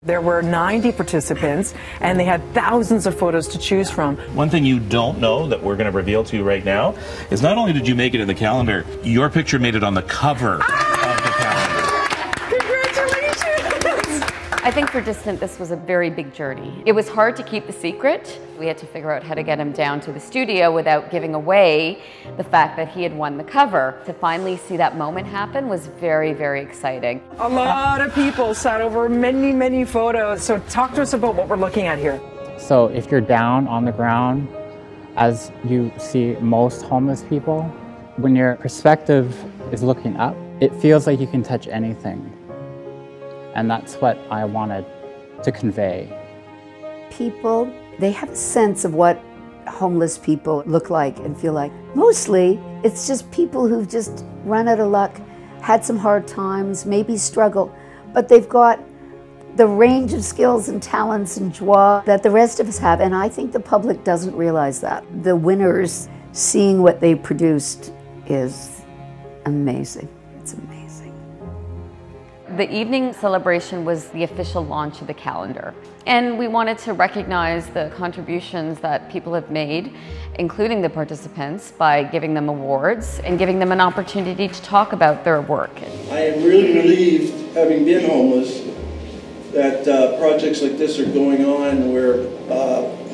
There were 90 participants, and they had thousands of photos to choose from. One thing you don't know that we're going to reveal to you right now is not only did you make it in the calendar, your picture made it on the cover of the calendar. Congratulations! I think for Distant, this was a very big journey. It was hard to keep the secret. We had to figure out how to get him down to the studio without giving away the fact that he had won the cover. To finally see that moment happen was very, very exciting. A lot of people sat over many, many photos. So talk to us about what we're looking at here. So if you're down on the ground, as you see most homeless people, when your perspective is looking up, it feels like you can touch anything. And that's what I wanted to convey. People, they have a sense of what homeless people look like and feel like. Mostly, it's just people who've just run out of luck, had some hard times, maybe struggle, but they've got the range of skills and talents and joie that the rest of us have, and I think the public doesn't realize that. The winners, seeing what they produced is amazing. It's amazing. The evening celebration was the official launch of the calendar. And we wanted to recognize the contributions that people have made, including the participants, by giving them awards and giving them an opportunity to talk about their work. I am really relieved, having been homeless, that projects like this are going on where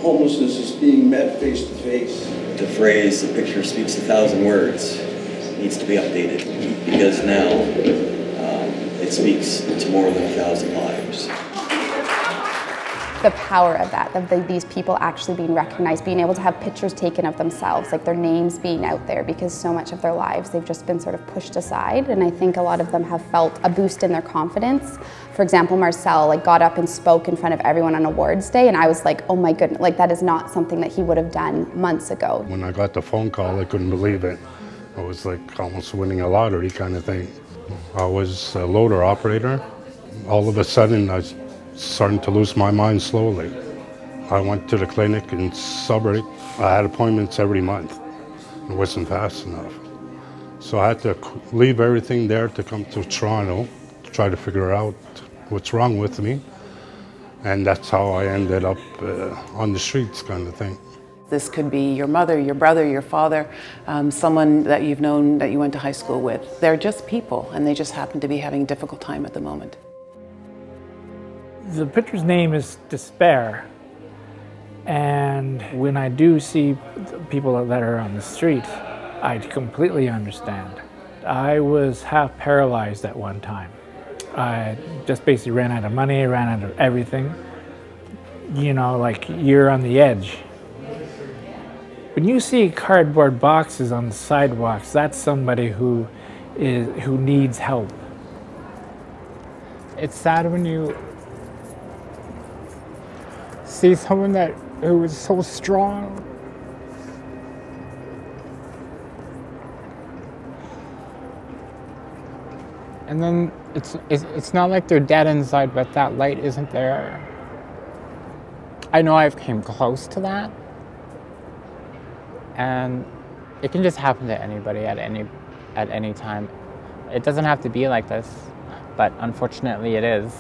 homelessness is being met face to face. The phrase, "the picture speaks 1,000 words," needs to be updated, because now it speaks to more than 1,000 lives. The power of that, of these people actually being recognized, being able to have pictures taken of themselves, like their names being out there, because so much of their lives they've just been sort of pushed aside, and I think a lot of them have felt a boost in their confidence. For example, Marcel got up and spoke in front of everyone on awards day, and I was like, oh my goodness, that is not something that he would have done months ago. When I got the phone call, I couldn't believe it. It was like almost winning a lottery kind of thing. I was a loader operator. All of a sudden, I was starting to lose my mind slowly. I went to the clinic in Sudbury. I had appointments every month. It wasn't fast enough. So I had to leave everything there to come to Toronto to try to figure out what's wrong with me. And that's how I ended up on the streets kind of thing. This could be your mother, your brother, your father, someone that you've known that you went to high school with. They're just people, and they just happen to be having a difficult time at the moment. The picture's name is Despair, and when I do see people that are on the street, I completely understand. I was half paralyzed at one time. I just basically ran out of money, ran out of everything. You know, like you're on the edge. When you see cardboard boxes on the sidewalks, that's somebody who needs help. It's sad when you see someone who is so strong. And then it's not like they're dead inside, but that light isn't there. I know I've came close to that. And it can just happen to anybody at any time. It doesn't have to be like this, but unfortunately it is.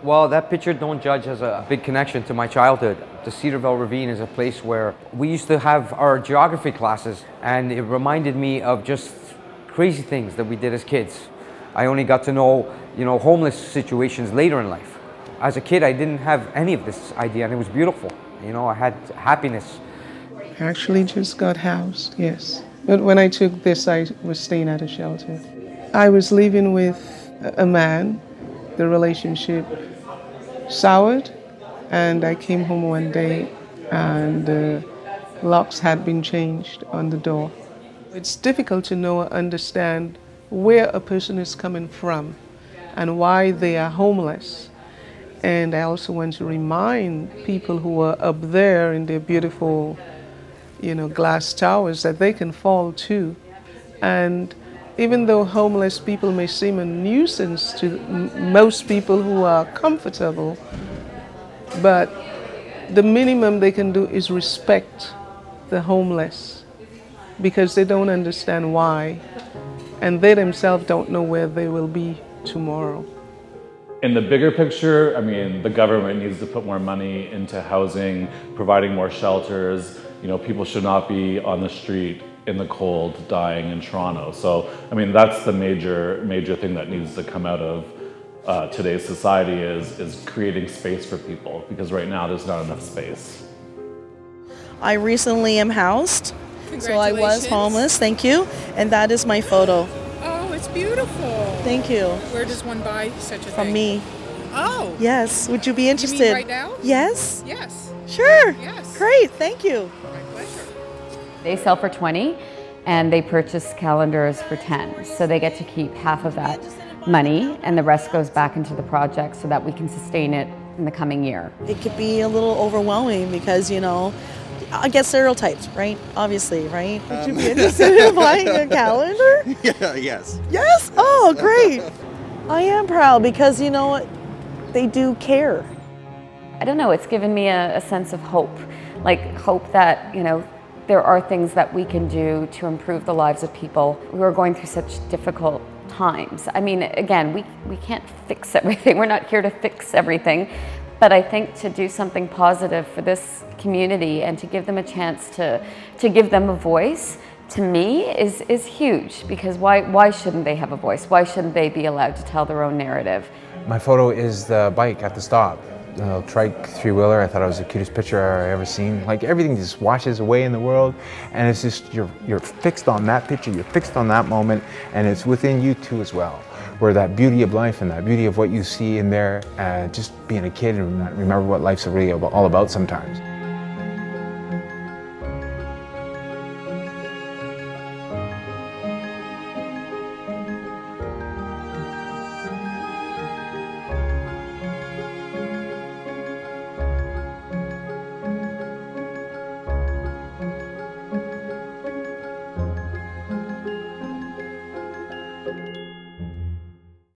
Well, that picture, Don't Judge, has a big connection to my childhood. The Cedarville Ravine is a place where we used to have our geography classes, and it reminded me of just crazy things that we did as kids. I only got to know, homeless situations later in life. As a kid, I didn't have any of this idea, and it was beautiful. I had happiness. I actually just got housed, yes. But when I took this, I was staying at a shelter. I was living with a man. The relationship soured, and I came home one day and the locks had been changed on the door. It's difficult to know or understand where a person is coming from and why they are homeless. And I also want to remind people who are up there in their beautiful glass towers that they can fall too. And even though homeless people may seem a nuisance to most people who are comfortable, but the minimum they can do is respect the homeless, because they don't understand why, and they themselves don't know where they will be tomorrow. In the bigger picture, I mean, the government needs to put more money into housing, providing more shelters. You know, people should not be on the street in the cold dying in Toronto. So, I mean, that's the major thing that needs to come out of today's society is creating space for people, because right now there's not enough space. I recently am housed, so I was homeless, thank you, and that is my photo. Oh, it's beautiful. Thank you. Where does one buy such a thing? From me. Oh. Yes, would you be interested? You mean right now? Yes. Yes. Sure. Yes. Great, thank you. My pleasure. They sell for 20 and they purchase calendars for 10. So they get to keep half of that money and the rest goes back into the project so that we can sustain it in the coming year. It could be a little overwhelming because, you know, I get stereotyped, right? Obviously, right? Would you be interested in buying a calendar? Yeah, yes. Yes? Oh, great. I am proud because, you know what, they do care. I don't know, it's given me a sense of hope. Like hope that, you know, there are things that we can do to improve the lives of people who are going through such difficult times. I mean, again, we can't fix everything. We're not here to fix everything. But I think to do something positive for this community and to give them a chance to give them a voice, to me, is huge. Because why shouldn't they have a voice? Why shouldn't they be allowed to tell their own narrative? My photo is the bike at the stop. The trike three-wheeler. I thought it was the cutest picture I ever seen. Like everything just washes away in the world, and it's just you're fixed on that picture. You're fixed on that moment, and it's within you too as well. Where that beauty of life and that beauty of what you see in there, just being a kid and remember what life's really all about sometimes.